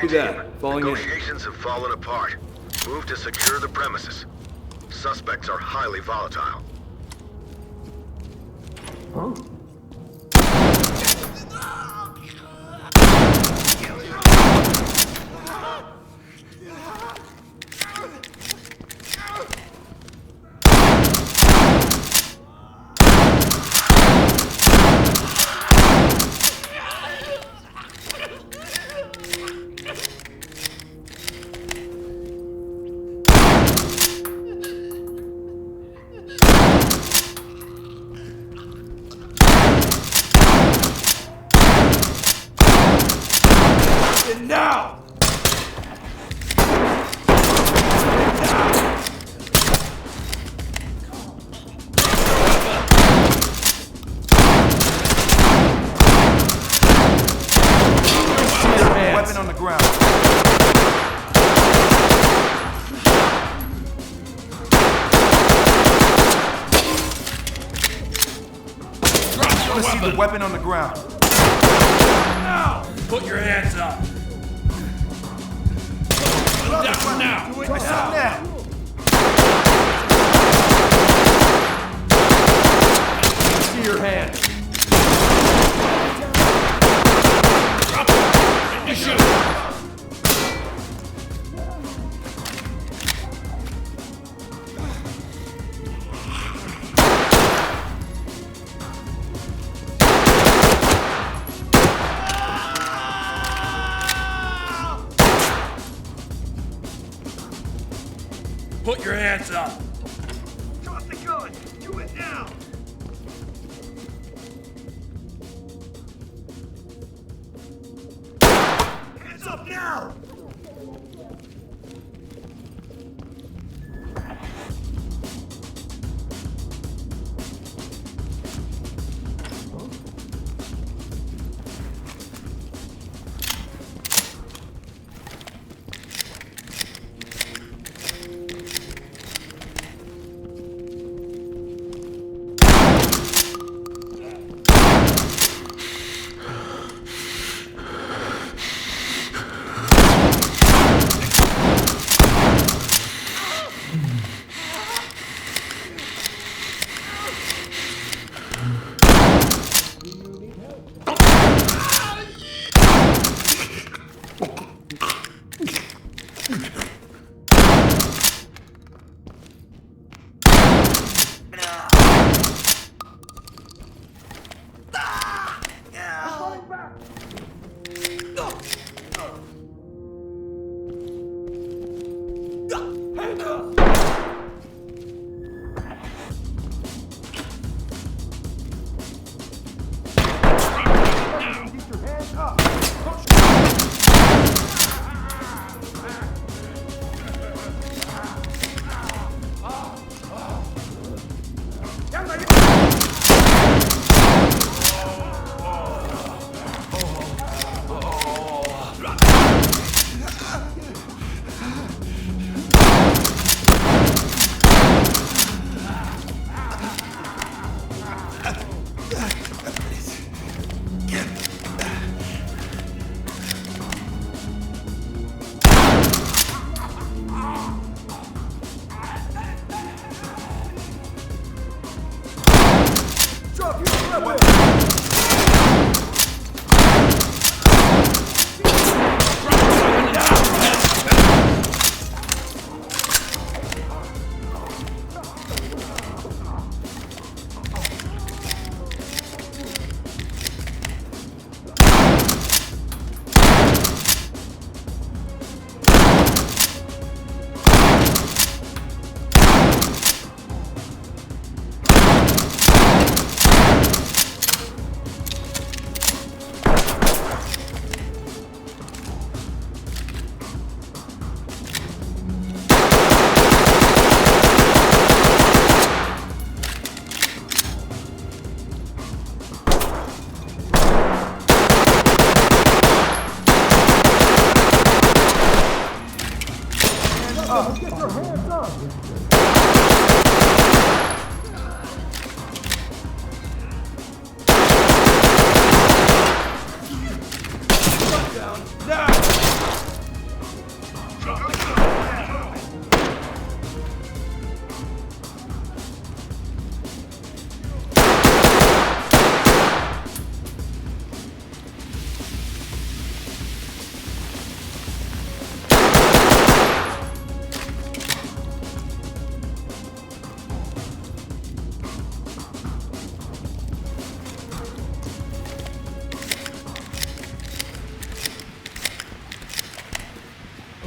Falling in. Negotiations have fallen apart. Move to secure the premises. Suspects are highly volatile. Now! Weapon on the ground. Let's see the weapon on the ground. Now! Put your hands up! Down now! Do it now! See your hand. Drop it! And you shoot! Put your hands up! Drop the gun! Do it now! Hands up now!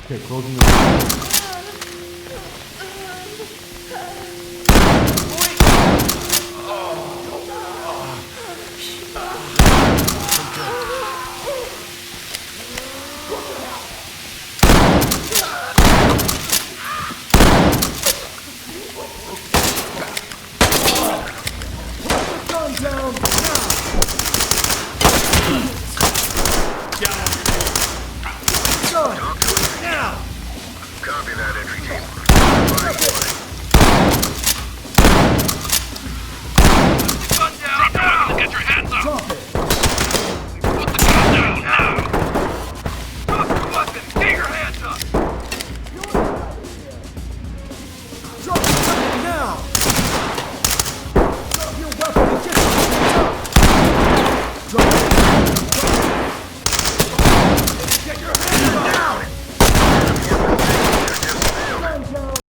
Okay, closing the door. Gun down now! Gun! Now! Copy that, entry team. 5-1.